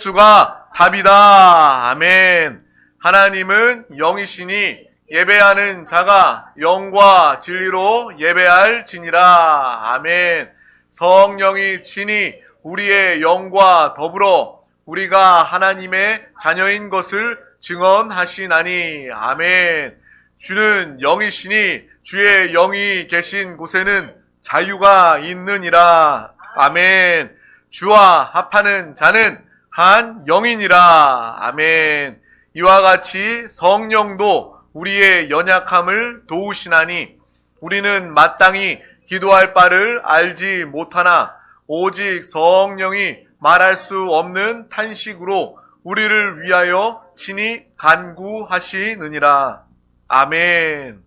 예수가 답이다. 아멘. 하나님은 영이시니 예배하는 자가 영과 진리로 예배할지니라. 아멘. 성령이 친히 우리의 영과 더불어 우리가 하나님의 자녀인 것을 증언하시나니. 아멘. 주는 영이시니 주의 영이 계신 곳에는 자유가 있느니라. 아멘. 주와 합하는 자는 한 영이니라. 아멘. 이와 같이 성령도 우리의 연약함을 도우시나니 우리는 마땅히 기도할 바를 알지 못하나 오직 성령이 말할 수 없는 탄식으로 우리를 위하여 친히 간구하시느니라. 아멘.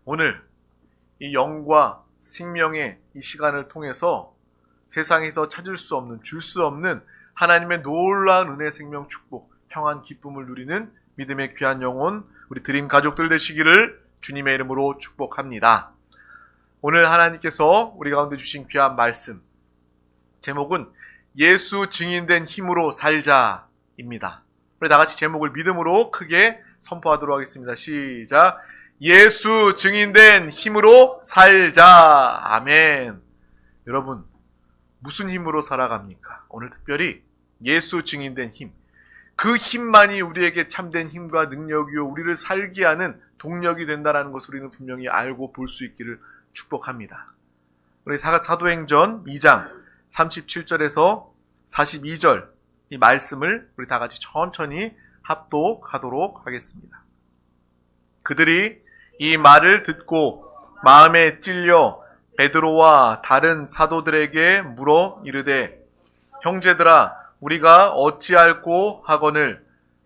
오늘 이 영과 생명의 이 시간을 통해서 세상에서 찾을 수 없는, 줄 수 없는 하나님의 놀라운 은혜, 생명, 축복, 평안, 기쁨을 누리는 믿음의 귀한 영혼, 우리 드림 가족들 되시기를 주님의 이름으로 축복합니다. 오늘 하나님께서 우리 가운데 주신 귀한 말씀, 제목은 예수 증인된 힘으로 살자입니다. 우리 다 같이 제목을 믿음으로 크게 선포하도록 하겠습니다. 시작. 예수 증인된 힘으로 살자. 아멘. 여러분, 무슨 힘으로 살아갑니까? 오늘 특별히 예수 증인된 힘. 그 힘만이 우리에게 참된 힘과 능력이요 우리를 살게 하는 동력이 된다는 것을 우리는 분명히 알고 볼 수 있기를 축복합니다. 우리 사도행전 2장 37절에서 42절 이 말씀을 우리 다 같이 천천히 합독하도록 하겠습니다. 그들이 이 말을 듣고 마음에 찔려 베드로와 다른 사도들에게 물어 이르되 형제들아 우리가 어찌할꼬 하거늘.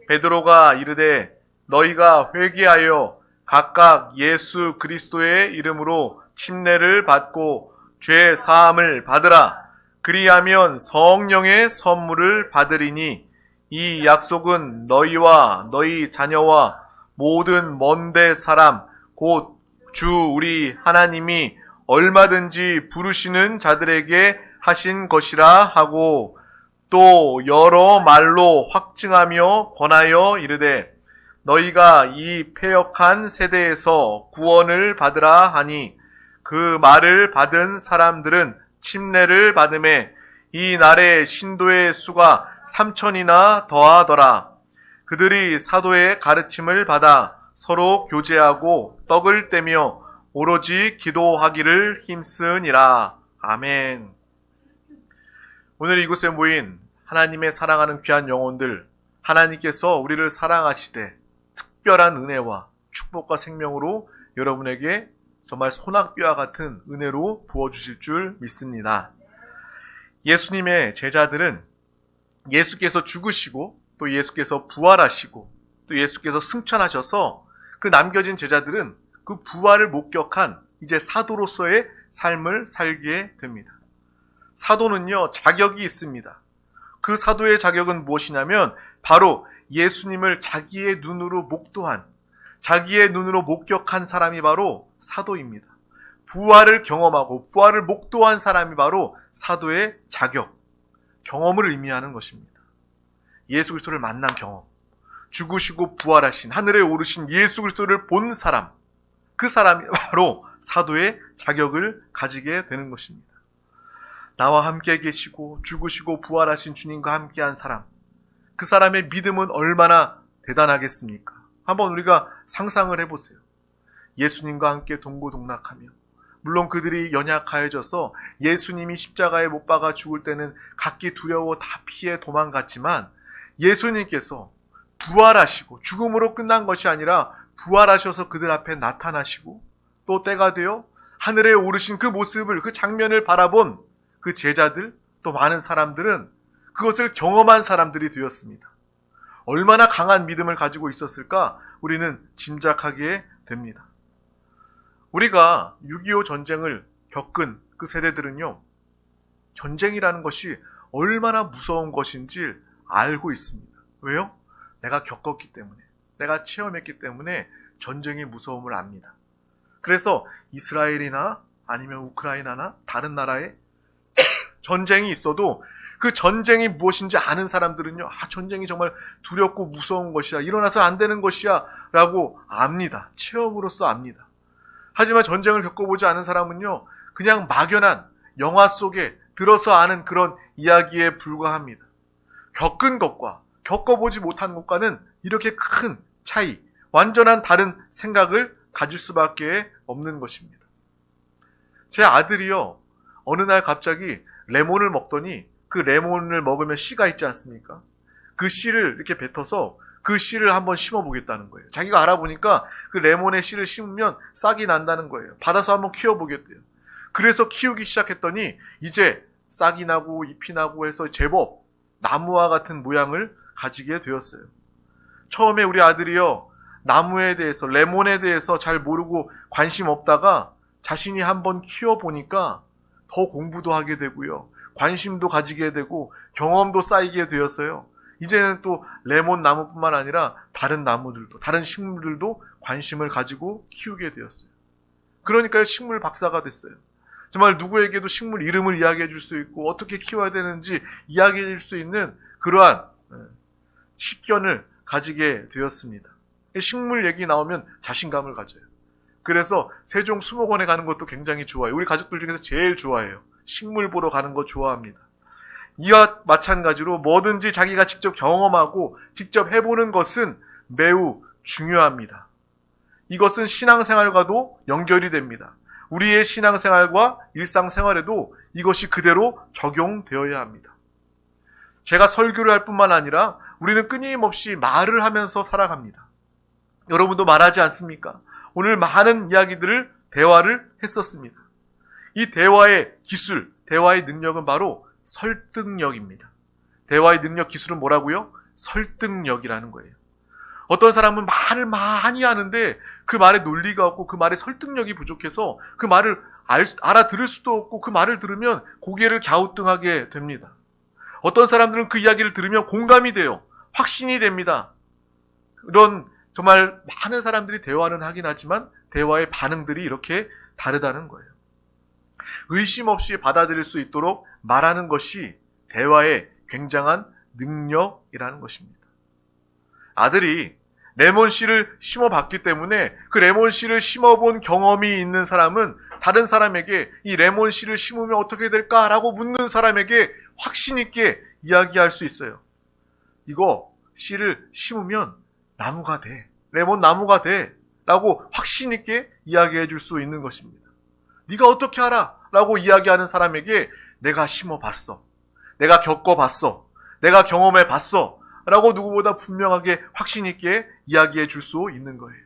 베드로가 이르되 너희가 회개하여 각각 예수 그리스도의 이름으로 침례를 받고 죄 사함을 받으라. 그리하면 성령의 선물을 받으리니 이 약속은 너희와 너희 자녀와 모든 먼데 사람 곧 주 우리 하나님이 얼마든지 부르시는 자들에게 하신 것이라 하고 또 여러 말로 확증하며 권하여 이르되 너희가 이 패역한 세대에서 구원을 받으라 하니 그 말을 받은 사람들은 침례를 받음에 이 날에 신도의 수가 3,000이나 더하더라. 그들이 사도의 가르침을 받아 서로 교제하고 떡을 떼며 오로지 기도하기를 힘쓰니라. 아멘. 오늘 이곳에 모인 하나님의 사랑하는 귀한 영혼들, 하나님께서 우리를 사랑하시되 특별한 은혜와 축복과 생명으로 여러분에게 정말 소낙비와 같은 은혜로 부어주실 줄 믿습니다. 예수님의 제자들은 예수께서 죽으시고 또 예수께서 부활하시고 또 예수께서 승천하셔서 그 남겨진 제자들은 그 부활을 목격한 이제 사도로서의 삶을 살게 됩니다. 사도는요, 자격이 있습니다. 그 사도의 자격은 무엇이냐면 바로 예수님을 자기의 눈으로 목도한, 자기의 눈으로 목격한 사람이 바로 사도입니다. 부활을 경험하고 부활을 목도한 사람이 바로 사도의 자격, 경험을 의미하는 것입니다. 예수 그리스도를 만난 경험, 죽으시고 부활하신 하늘에 오르신 예수 그리스도를 본 사람, 그 사람이 바로 사도의 자격을 가지게 되는 것입니다. 나와 함께 계시고 죽으시고 부활하신 주님과 함께한 사람, 그 사람의 믿음은 얼마나 대단하겠습니까? 한번 우리가 상상을 해보세요. 예수님과 함께 동고동락하며, 물론 그들이 연약하여져서 예수님이 십자가에 못 박아 죽을 때는 각기 두려워 다 피해 도망갔지만 예수님께서 부활하시고 죽음으로 끝난 것이 아니라 부활하셔서 그들 앞에 나타나시고 또 때가 되어 하늘에 오르신 그 모습을, 그 장면을 바라본 그 제자들, 또 많은 사람들은 그것을 경험한 사람들이 되었습니다. 얼마나 강한 믿음을 가지고 있었을까 우리는 짐작하게 됩니다. 우리가 6.25 전쟁을 겪은 그 세대들은요, 전쟁이라는 것이 얼마나 무서운 것인지 알고 있습니다. 왜요? 내가 겪었기 때문에, 내가 체험했기 때문에 전쟁의 무서움을 압니다. 그래서 이스라엘이나 아니면 우크라이나나 다른 나라에 전쟁이 있어도 그 전쟁이 무엇인지 아는 사람들은요, 전쟁이 정말 두렵고 무서운 것이야, 일어나서 안 되는 것이야 라고 압니다. 체험으로서 압니다. 하지만 전쟁을 겪어보지 않은 사람은요, 그냥 막연한 영화 속에 들어서 아는 그런 이야기에 불과합니다. 겪은 것과 겪어보지 못한 것과는 이렇게 큰 차이, 완전한 다른 생각을 가질 수밖에 없는 것입니다. 제 아들이요, 어느 날 갑자기 레몬을 먹더니 그 레몬을 먹으면 씨가 있지 않습니까? 그 씨를 이렇게 뱉어서 그 씨를 한번 심어보겠다는 거예요. 자기가 알아보니까 그 레몬의 씨를 심으면 싹이 난다는 거예요. 받아서 한번 키워보겠대요. 그래서 키우기 시작했더니 이제 싹이 나고 잎이 나고 해서 제법 나무와 같은 모양을 가지게 되었어요. 처음에 우리 아들이요, 나무에 대해서, 레몬에 대해서 잘 모르고 관심 없다가 자신이 한번 키워보니까 더 공부도 하게 되고요, 관심도 가지게 되고 경험도 쌓이게 되었어요. 이제는 또 레몬 나무뿐만 아니라 다른 나무들도, 다른 식물들도 관심을 가지고 키우게 되었어요. 그러니까 식물 박사가 됐어요. 정말 누구에게도 식물 이름을 이야기해 줄 수 있고 어떻게 키워야 되는지 이야기해 줄 수 있는 그러한 식견을 가지게 되었습니다. 식물 얘기 나오면 자신감을 가져요. 그래서 세종 수목원에 가는 것도 굉장히 좋아해요. 우리 가족들 중에서 제일 좋아해요. 식물 보러 가는 거 좋아합니다. 이와 마찬가지로 뭐든지 자기가 직접 경험하고 직접 해보는 것은 매우 중요합니다. 이것은 신앙생활과도 연결이 됩니다. 우리의 신앙생활과 일상생활에도 이것이 그대로 적용되어야 합니다. 제가 설교를 할 뿐만 아니라 우리는 끊임없이 말을 하면서 살아갑니다. 여러분도 말하지 않습니까? 오늘 많은 이야기들을, 대화를 했었습니다. 이 대화의 기술, 대화의 능력은 바로 설득력입니다. 대화의 능력, 기술은 뭐라고요? 설득력이라는 거예요. 어떤 사람은 말을 많이 하는데 그 말에 논리가 없고 그 말에 설득력이 부족해서 그 말을 알아들을 수도 없고 그 말을 들으면 고개를 갸우뚱하게 됩니다. 어떤 사람들은 그 이야기를 들으면 공감이 돼요. 확신이 됩니다. 이런 정말 많은 사람들이 대화는 하긴 하지만 대화의 반응들이 이렇게 다르다는 거예요. 의심 없이 받아들일 수 있도록 말하는 것이 대화의 굉장한 능력이라는 것입니다. 아들이 레몬씨를 심어봤기 때문에 그 레몬씨를 심어본 경험이 있는 사람은 다른 사람에게 이 레몬씨를 심으면 어떻게 될까라고 묻는 사람에게 확신 있게 이야기할 수 있어요. 이거 씨를 심으면 나무가 돼. 레몬 나무가 돼. 라고 확신 있게 이야기해 줄 수 있는 것입니다. 네가 어떻게 알아? 라고 이야기하는 사람에게 내가 심어봤어. 내가 겪어봤어. 내가 경험해봤어. 라고 누구보다 분명하게 확신 있게 이야기해 줄 수 있는 거예요.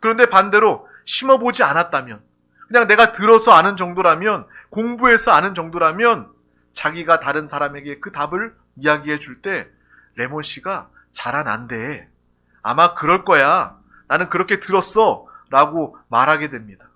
그런데 반대로 심어보지 않았다면, 그냥 내가 들어서 아는 정도라면, 공부해서 아는 정도라면 자기가 다른 사람에게 그 답을 이야기해 줄 때 레몬씨가 자라난대. 아마 그럴 거야. 나는 그렇게 들었어. 라고 말하게 됩니다.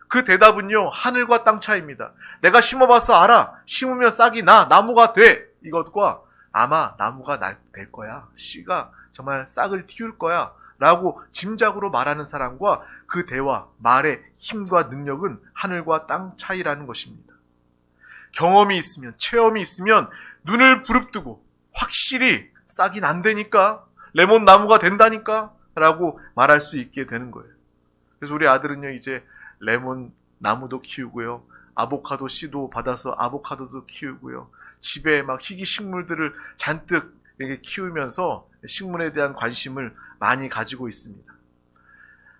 그 대답은요, 하늘과 땅 차이입니다. 내가 심어봐서 알아. 심으면 싹이 나. 나무가 돼. 이것과 아마 나무가 될 거야. 씨가 정말 싹을 틔울 거야. 라고 짐작으로 말하는 사람과 그 대화, 말의 힘과 능력은 하늘과 땅 차이라는 것입니다. 경험이 있으면, 체험이 있으면 눈을 부릅뜨고 확실히 싹이 난다니까, 레몬 나무가 된다니까 라고 말할 수 있게 되는 거예요. 그래서 우리 아들은요, 이제 레몬 나무도 키우고요, 아보카도 씨도 받아서 아보카도도 키우고요, 집에 막 희귀 식물들을 잔뜩 이렇게 키우면서 식물에 대한 관심을 많이 가지고 있습니다.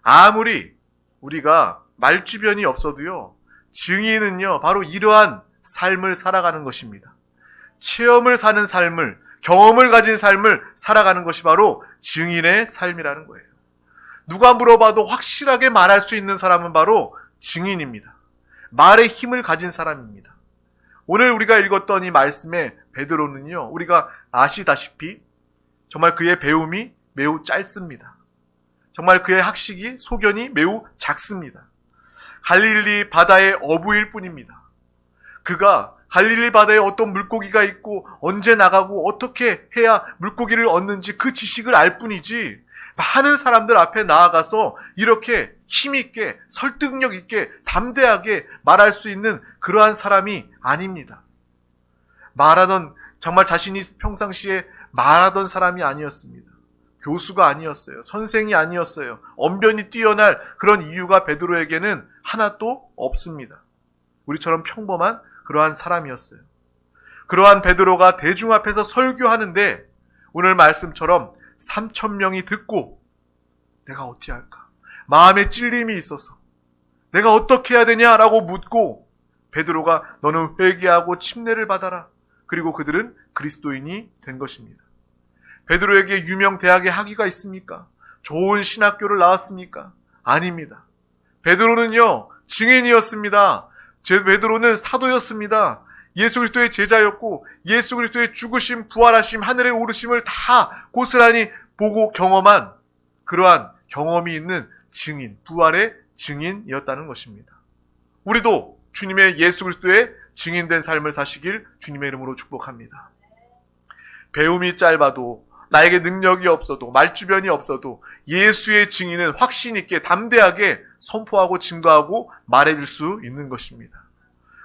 아무리 우리가 말주변이 없어도요, 증인은요, 바로 이러한 삶을 살아가는 것입니다. 체험을 사는 삶을, 경험을 가진 삶을 살아가는 것이 바로 증인의 삶이라는 거예요. 누가 물어봐도 확실하게 말할 수 있는 사람은 바로 증인입니다. 말의 힘을 가진 사람입니다. 오늘 우리가 읽었던 이 말씀의 베드로는요, 우리가 아시다시피 정말 그의 배움이 매우 짧습니다. 정말 그의 학식이, 소견이 매우 작습니다. 갈릴리 바다의 어부일 뿐입니다. 그가 갈릴리 바다에 어떤 물고기가 있고 언제 나가고 어떻게 해야 물고기를 얻는지 그 지식을 알 뿐이지, 많은 사람들 앞에 나아가서 이렇게 힘있게, 설득력 있게, 담대하게 말할 수 있는 그러한 사람이 아닙니다. 정말 자신이 평상시에 말하던 사람이 아니었습니다. 교수가 아니었어요. 선생이 아니었어요. 언변이 뛰어날 그런 이유가 베드로에게는 하나도 없습니다. 우리처럼 평범한 그러한 사람이었어요. 그러한 베드로가 대중 앞에서 설교하는데 오늘 말씀처럼 3,000명이 듣고 내가 어떻게 할까? 마음에 찔림이 있어서 내가 어떻게 해야 되냐라고 묻고 베드로가 너는 회개하고 침례를 받아라. 그리고 그들은 그리스도인이 된 것입니다. 베드로에게 유명 대학의 학위가 있습니까? 좋은 신학교를 나왔습니까? 아닙니다. 베드로는요, 증인이었습니다. 베드로는 사도였습니다. 예수 그리스도의 제자였고 예수 그리스도의 죽으심, 부활하심, 하늘에 오르심을 다 고스란히 보고 경험한 그러한 경험이 있는 증인, 부활의 증인이었다는 것입니다. 우리도 주님의 예수 그리스도의 증인된 삶을 사시길 주님의 이름으로 축복합니다. 배움이 짧아도 나에게 능력이 없어도 말주변이 없어도 예수의 증인은 확신 있게 담대하게 선포하고 증거하고 말해줄 수 있는 것입니다.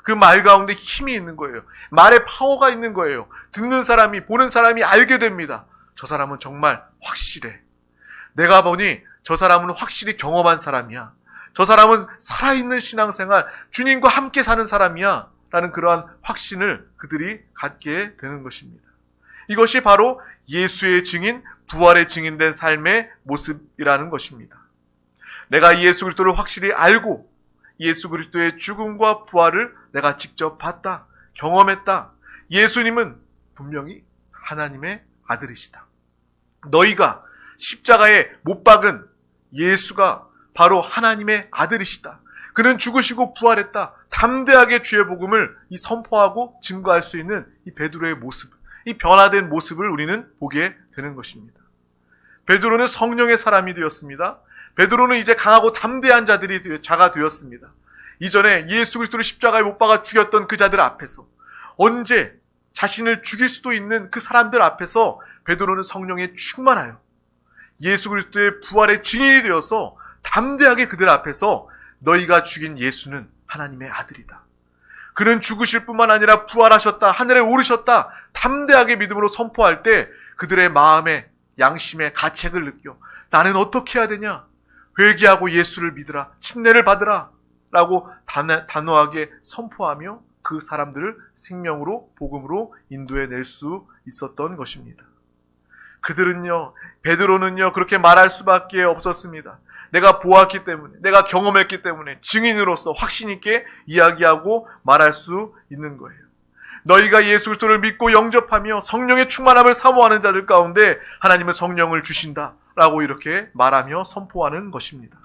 그 말 가운데 힘이 있는 거예요. 말에 파워가 있는 거예요. 듣는 사람이, 보는 사람이 알게 됩니다. 저 사람은 정말 확실해. 내가 보니 저 사람은 확실히 경험한 사람이야. 저 사람은 살아있는 신앙생활, 주님과 함께 사는 사람이야. 라는 그러한 확신을 그들이 갖게 되는 것입니다. 이것이 바로 예수의 증인, 부활의 증인된 삶의 모습이라는 것입니다. 내가 예수 그리스도를 확실히 알고 예수 그리스도의 죽음과 부활을 내가 직접 봤다, 경험했다. 예수님은 분명히 하나님의 아들이시다. 너희가 십자가에 못 박은 예수가 바로 하나님의 아들이시다. 그는 죽으시고 부활했다. 담대하게 주의 복음을 선포하고 증거할 수 있는 이 베드로의 모습, 이 변화된 모습을 우리는 보게 되는 것입니다. 베드로는 성령의 사람이 되었습니다. 베드로는 이제 강하고 담대한 자가 되었습니다. 이전에 예수 그리스도를 십자가에 못 박아 죽였던 그 자들 앞에서, 언제 자신을 죽일 수도 있는 그 사람들 앞에서 베드로는 성령에 충만하여 예수 그리스도의 부활의 증인이 되어서 담대하게 그들 앞에서 너희가 죽인 예수는 하나님의 아들이다. 그는 죽으실 뿐만 아니라 부활하셨다. 하늘에 오르셨다. 담대하게 믿음으로 선포할 때 그들의 마음에, 양심에 가책을 느껴 나는 어떻게 해야 되냐? 회개하고 예수를 믿으라. 침례를 받으라. 라고 단호하게 선포하며 그 사람들을 생명으로, 복음으로 인도해낼 수 있었던 것입니다. 그들은요, 베드로는요, 그렇게 말할 수밖에 없었습니다. 내가 보았기 때문에, 내가 경험했기 때문에 증인으로서 확신 있게 이야기하고 말할 수 있는 거예요. 너희가 예수 그리스도를 믿고 영접하며 성령의 충만함을 사모하는 자들 가운데 하나님은 성령을 주신다 라고 이렇게 말하며 선포하는 것입니다.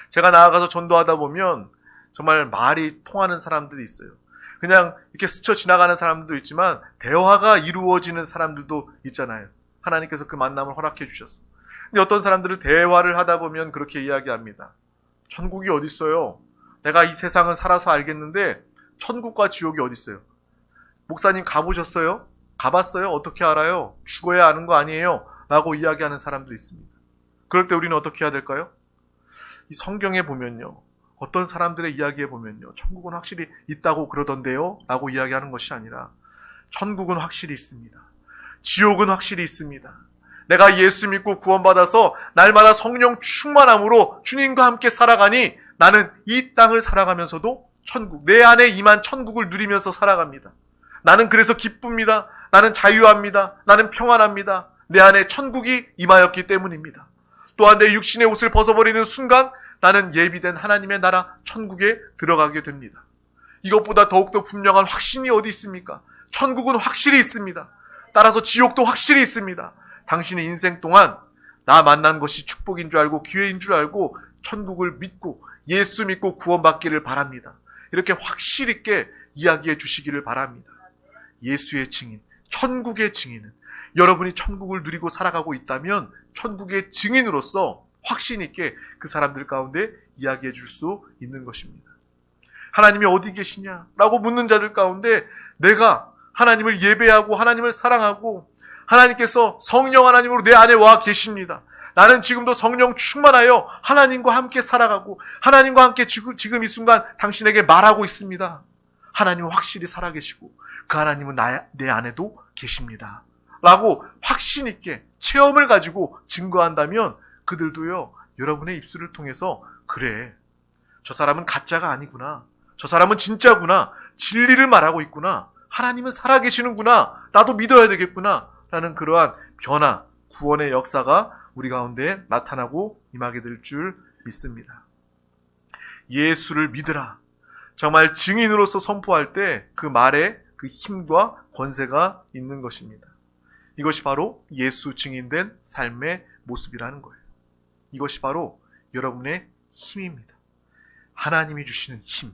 제가 나아가서 전도하다 보면 정말 말이 통하는 사람들이 있어요. 그냥 이렇게 스쳐 지나가는 사람들도 있지만 대화가 이루어지는 사람들도 있잖아요. 하나님께서 그 만남을 허락해 주셨어요. 근데 어떤 사람들은 대화를 하다 보면 그렇게 이야기합니다. 천국이 어디 있어요? 내가 이 세상은 살아서 알겠는데 천국과 지옥이 어디 있어요? 목사님 가보셨어요? 가봤어요? 어떻게 알아요? 죽어야 아는 거 아니에요? 라고 이야기하는 사람도 있습니다. 그럴 때 우리는 어떻게 해야 될까요? 이 성경에 보면요, 어떤 사람들의 이야기에 보면요, 천국은 확실히 있다고 그러던데요? 라고 이야기하는 것이 아니라 천국은 확실히 있습니다. 지옥은 확실히 있습니다. 내가 예수 믿고 구원받아서 날마다 성령 충만함으로 주님과 함께 살아가니 나는 이 땅을 살아가면서도 천국, 내 안에 임한 천국을 누리면서 살아갑니다. 나는 그래서 기쁩니다. 나는 자유합니다. 나는 평안합니다. 내 안에 천국이 임하였기 때문입니다. 또한 내 육신의 옷을 벗어버리는 순간 나는 예비된 하나님의 나라 천국에 들어가게 됩니다. 이것보다 더욱더 분명한 확신이 어디 있습니까? 천국은 확실히 있습니다. 따라서 지옥도 확실히 있습니다. 당신의 인생 동안 나 만난 것이 축복인 줄 알고 기회인 줄 알고 천국을 믿고 예수 믿고 구원받기를 바랍니다. 이렇게 확실 있게 이야기해 주시기를 바랍니다. 예수의 증인, 천국의 증인은 여러분이 천국을 누리고 살아가고 있다면 천국의 증인으로서 확신 있게 그 사람들 가운데 이야기해 줄 수 있는 것입니다. 하나님이 어디 계시냐라고 묻는 자들 가운데 내가 하나님을 예배하고 하나님을 사랑하고 하나님께서 성령 하나님으로 내 안에 와 계십니다. 나는 지금도 성령 충만하여 하나님과 함께 살아가고 하나님과 함께 지금 이 순간 당신에게 말하고 있습니다. 하나님은 확실히 살아계시고 그 하나님은 내 안에도 계십니다. 라고 확신 있게 체험을 가지고 증거한다면 그들도요, 여러분의 입술을 통해서 그래, 저 사람은 가짜가 아니구나, 저 사람은 진짜구나, 진리를 말하고 있구나, 하나님은 살아계시는구나, 나도 믿어야 되겠구나 라는 그러한 변화, 구원의 역사가 우리 가운데 나타나고 임하게 될 줄 믿습니다. 예수를 믿으라, 정말 증인으로서 선포할 때 그 말에 그 힘과 권세가 있는 것입니다. 이것이 바로 예수 증인된 삶의 모습이라는 거예요. 이것이 바로 여러분의 힘입니다. 하나님이 주시는 힘.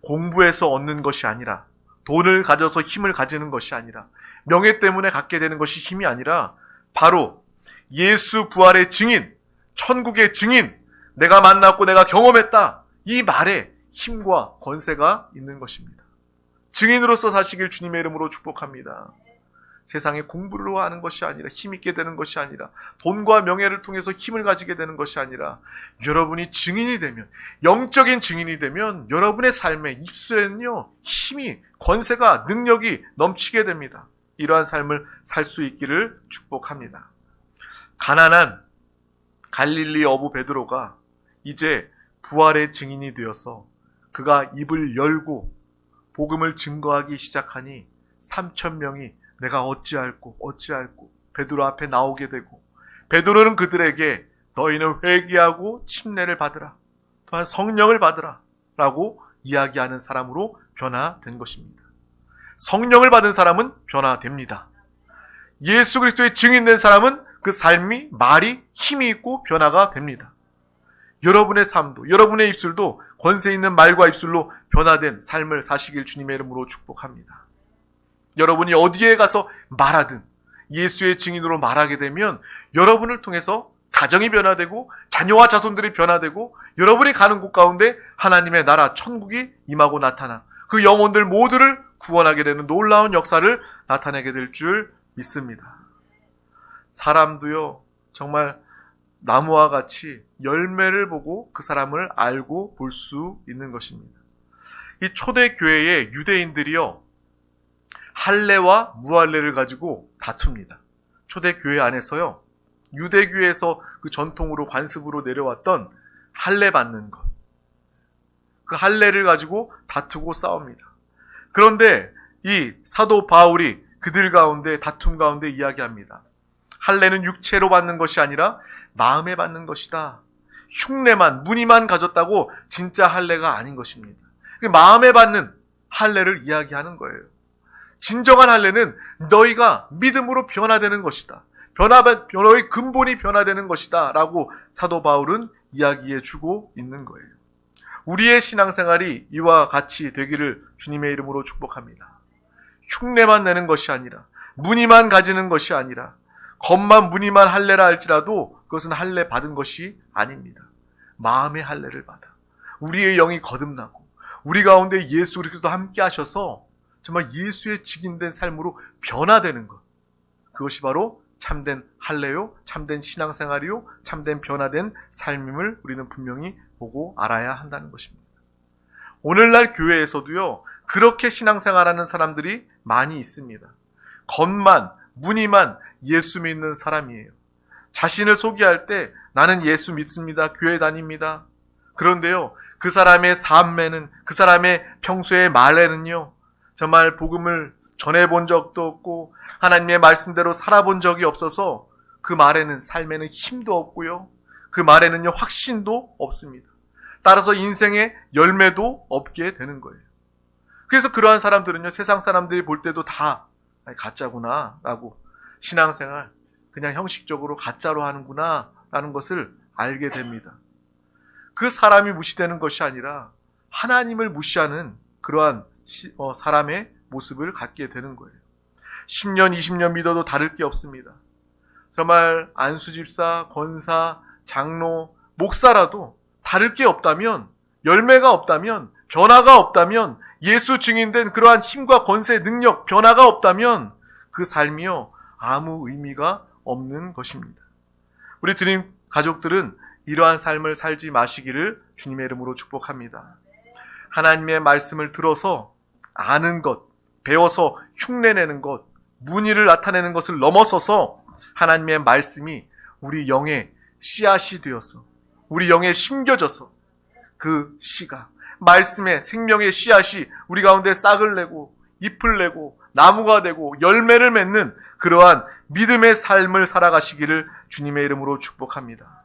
공부해서 얻는 것이 아니라, 돈을 가져서 힘을 가지는 것이 아니라, 명예 때문에 갖게 되는 것이 힘이 아니라 바로 예수 부활의 증인, 천국의 증인, 내가 만났고 내가 경험했다, 이 말에 힘과 권세가 있는 것입니다. 증인으로서 사시길 주님의 이름으로 축복합니다. 세상에 공부를 하는 것이 아니라, 힘있게 되는 것이 아니라, 돈과 명예를 통해서 힘을 가지게 되는 것이 아니라, 여러분이 증인이 되면, 영적인 증인이 되면 여러분의 삶의 입술에는요, 힘이, 권세가, 능력이 넘치게 됩니다. 이러한 삶을 살 수 있기를 축복합니다. 가난한 갈릴리 어부 베드로가 이제 부활의 증인이 되어서 그가 입을 열고 복음을 증거하기 시작하니 3,000명이 내가 어찌할꼬 베드로 앞에 나오게 되고, 베드로는 그들에게 너희는 회개하고 침례를 받으라, 또한 성령을 받으라 라고 이야기하는 사람으로 변화된 것입니다. 성령을 받은 사람은 변화됩니다. 예수 그리스도의 증인된 사람은 그 삶이, 말이 힘이 있고 변화가 됩니다. 여러분의 삶도, 여러분의 입술도 권세 있는 말과 입술로 변화된 삶을 사시길 주님의 이름으로 축복합니다. 여러분이 어디에 가서 말하든 예수의 증인으로 말하게 되면 여러분을 통해서 가정이 변화되고 자녀와 자손들이 변화되고 여러분이 가는 곳 가운데 하나님의 나라 천국이 임하고 나타나 그 영혼들 모두를 구원하게 되는 놀라운 역사를 나타내게 될 줄 믿습니다. 사람도요, 정말 나무와 같이 열매를 보고 그 사람을 알고 볼 수 있는 것입니다. 이 초대교회의 유대인들이요, 할례와 무할례를 가지고 다툽니다. 초대교회 안에서요, 유대교회에서 그 전통으로 관습으로 내려왔던 할례 받는 것, 그 할례를 가지고 다투고 싸웁니다. 그런데 이 사도 바울이 그들 가운데, 다툼 가운데 이야기합니다. 할례는 육체로 받는 것이 아니라 마음에 받는 것이다. 흉내만, 무늬만 가졌다고 진짜 할례가 아닌 것입니다. 마음에 받는 할례를 이야기하는 거예요. 진정한 할례는 너희가 믿음으로 변화되는 것이다. 너희 근본이 변화되는 것이다 라고 사도 바울은 이야기해 주고 있는 거예요. 우리의 신앙생활이 이와 같이 되기를 주님의 이름으로 축복합니다. 흉내만 내는 것이 아니라, 무늬만 가지는 것이 아니라, 겉만 무늬만 할례라 할지라도 그것은 할례 받은 것이 아닙니다. 마음의 할례를 받아 우리의 영이 거듭나고 우리 가운데 예수 그리스도 함께 하셔서 정말 예수의 직인된 삶으로 변화되는 것, 그것이 바로 참된 할례요, 참된 신앙생활이요, 참된 변화된 삶임을 우리는 분명히 보고 알아야 한다는 것입니다. 오늘날 교회에서도요, 그렇게 신앙생활하는 사람들이 많이 있습니다. 겉만, 무늬만 예수 믿는 사람이에요. 자신을 소개할 때 나는 예수 믿습니다, 교회 다닙니다. 그런데요, 그 사람의 삶에는, 그 사람의 평소의 말에는요, 정말 복음을 전해본 적도 없고 하나님의 말씀대로 살아본 적이 없어서 그 말에는, 삶에는 힘도 없고요, 그 말에는요, 확신도 없습니다. 따라서 인생의 열매도 없게 되는 거예요. 그래서 그러한 사람들은요, 세상 사람들이 볼 때도 다 가짜구나 라고, 신앙생활 그냥 형식적으로 가짜로 하는구나 라는 것을 알게 됩니다. 그 사람이 무시되는 것이 아니라 하나님을 무시하는 그러한 사람의 모습을 갖게 되는 거예요. 10년, 20년 믿어도 다를 게 없습니다. 정말 안수집사, 권사, 장로, 목사라도 다를 게 없다면, 열매가 없다면, 변화가 없다면, 예수 증인된 그러한 힘과 권세, 능력, 변화가 없다면 그 삶이요, 아무 의미가 없는 것입니다. 우리 드림 가족들은 이러한 삶을 살지 마시기를 주님의 이름으로 축복합니다. 하나님의 말씀을 들어서 아는 것, 배워서 흉내내는 것, 문의를 나타내는 것을 넘어서서 하나님의 말씀이 우리 영의 씨앗이 되어서 우리 영에 심겨져서 그 씨가 말씀의 생명의 씨앗이 우리 가운데 싹을 내고 잎을 내고 나무가 되고 열매를 맺는 그러한 믿음의 삶을 살아가시기를 주님의 이름으로 축복합니다.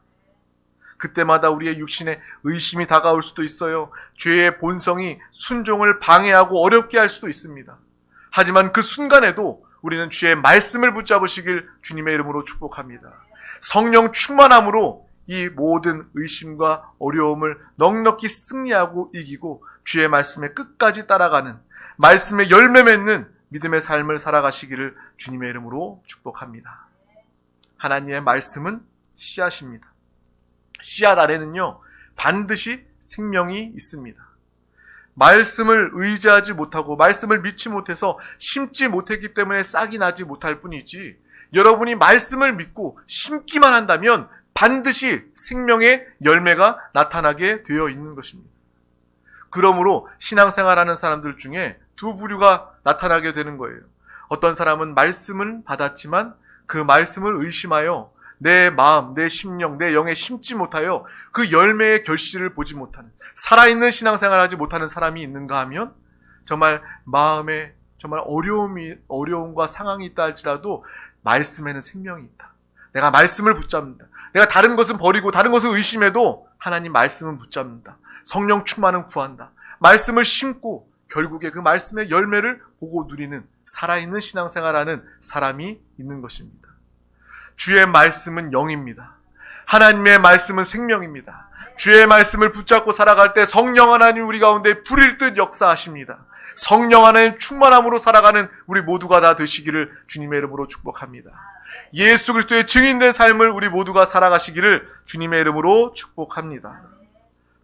그때마다 우리의 육신에 의심이 다가올 수도 있어요. 죄의 본성이 순종을 방해하고 어렵게 할 수도 있습니다. 하지만 그 순간에도 우리는 주의 말씀을 붙잡으시길 주님의 이름으로 축복합니다. 성령 충만함으로 이 모든 의심과 어려움을 넉넉히 승리하고 이기고 주의 말씀에 끝까지 따라가는 말씀의 열매 맺는 믿음의 삶을 살아가시기를 주님의 이름으로 축복합니다. 하나님의 말씀은 씨앗입니다. 씨앗 아래는요 반드시 생명이 있습니다. 말씀을 의지하지 못하고 말씀을 믿지 못해서 심지 못했기 때문에 싹이 나지 못할 뿐이지, 여러분이 말씀을 믿고 심기만 한다면 반드시 생명의 열매가 나타나게 되어 있는 것입니다. 그러므로 신앙생활하는 사람들 중에 두 부류가 나타나게 되는 거예요. 어떤 사람은 말씀을 받았지만 그 말씀을 의심하여 내 마음, 내 심령, 내 영에 심지 못하여 그 열매의 결실을 보지 못하는, 살아있는 신앙생활을 하지 못하는 사람이 있는가 하면 정말 마음에 정말 어려움과 상황이 있다 할지라도 말씀에는 생명이 있다. 내가 말씀을 붙잡는다. 내가 다른 것은 버리고 다른 것을 의심해도 하나님 말씀은 붙잡는다. 성령 충만은 구한다. 말씀을 심고 결국에 그 말씀의 열매를 보고 누리는 살아있는 신앙생활하는 사람이 있는 것입니다. 주의 말씀은 영입니다. 하나님의 말씀은 생명입니다. 주의 말씀을 붙잡고 살아갈 때 성령 하나님 우리 가운데 불일 듯 역사하십니다. 성령 하나님 충만함으로 살아가는 우리 모두가 다 되시기를 주님의 이름으로 축복합니다. 예수 그리스도의 증인된 삶을 우리 모두가 살아가시기를 주님의 이름으로 축복합니다.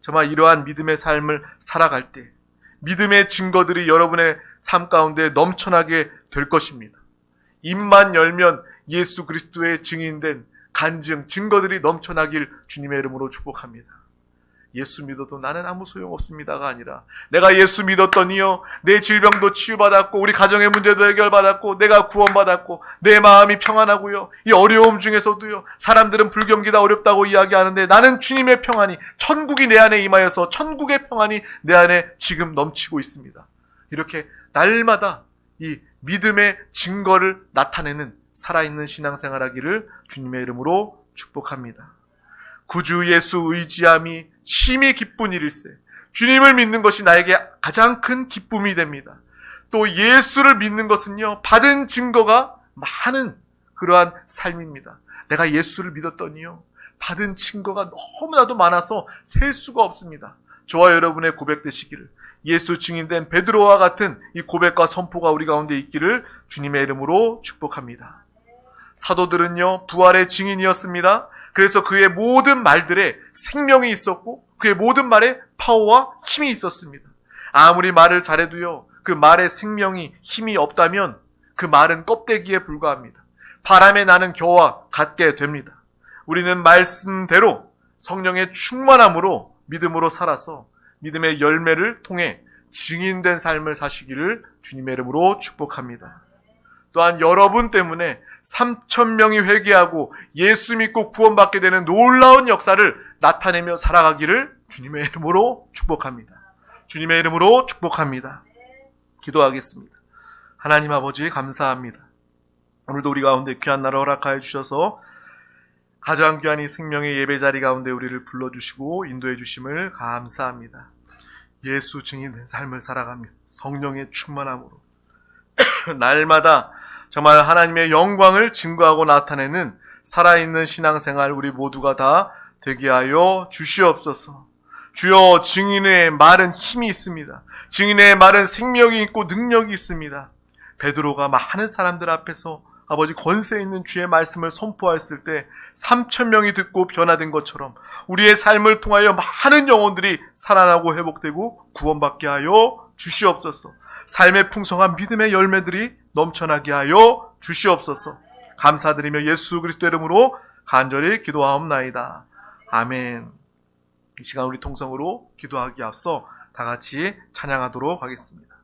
정말 이러한 믿음의 삶을 살아갈 때 믿음의 증거들이 여러분의 삶 가운데 넘쳐나게 될 것입니다. 입만 열면 예수 그리스도의 증인된 간증, 증거들이 넘쳐나길 주님의 이름으로 축복합니다. 예수 믿어도 나는 아무 소용없습니다가 아니라 내가 예수 믿었더니요 내 질병도 치유받았고 우리 가정의 문제도 해결받았고 내가 구원받았고 내 마음이 평안하고요, 이 어려움 중에서도요 사람들은 불경기다 어렵다고 이야기하는데 나는 주님의 평안이, 천국이 내 안에 임하여서 천국의 평안이 내 안에 지금 넘치고 있습니다. 이렇게 날마다 이 믿음의 증거를 나타내는 살아있는 신앙생활하기를 주님의 이름으로 축복합니다. 구주 예수 의지함이 심히 기쁜 일일세. 주님을 믿는 것이 나에게 가장 큰 기쁨이 됩니다. 또 예수를 믿는 것은요 받은 증거가 많은 그러한 삶입니다. 내가 예수를 믿었더니요 받은 증거가 너무나도 많아서 셀 수가 없습니다. 저와 여러분의 고백 되시기를, 예수 증인된 베드로와 같은 이 고백과 선포가 우리 가운데 있기를 주님의 이름으로 축복합니다. 사도들은요 부활의 증인이었습니다. 그래서 그의 모든 말들에 생명이 있었고 그의 모든 말에 파워와 힘이 있었습니다. 아무리 말을 잘해도요 그 말에 생명이 힘이 없다면 그 말은 껍데기에 불과합니다. 바람에 나는 겨와 같게 됩니다. 우리는 말씀대로 성령의 충만함으로 믿음으로 살아서 믿음의 열매를 통해 증인된 삶을 사시기를 주님의 이름으로 축복합니다. 또한 여러분 때문에 3,000명이 회개하고 예수 믿고 구원받게 되는 놀라운 역사를 나타내며 살아가기를 주님의 이름으로 축복합니다. 주님의 이름으로 축복합니다. 기도하겠습니다. 하나님 아버지 감사합니다. 오늘도 우리 가운데 귀한 날을 허락하여 주셔서 가장 귀한 이 생명의 예배 자리 가운데 우리를 불러주시고 인도해 주심을 감사합니다. 예수 증인된 삶을 살아가며 성령의 충만함으로 날마다 정말 하나님의 영광을 증거하고 나타내는 살아있는 신앙생활 우리 모두가 다 되게 하여 주시옵소서. 주여, 증인의 말은 힘이 있습니다. 증인의 말은 생명이 있고 능력이 있습니다. 베드로가 많은 사람들 앞에서 아버지 권세 있는 주의 말씀을 선포했을 때 3,000명이 듣고 변화된 것처럼 우리의 삶을 통하여 많은 영혼들이 살아나고 회복되고 구원받게 하여 주시옵소서. 삶의 풍성한 믿음의 열매들이 넘쳐나게 하여 주시옵소서. 감사드리며 예수 그리스도 이름으로 간절히 기도하옵나이다. 아멘. 이 시간 우리 통성으로 기도하기 앞서 다 같이 찬양하도록 하겠습니다.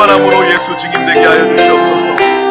충만함으로 예수 증인되게 하여 주시옵소서.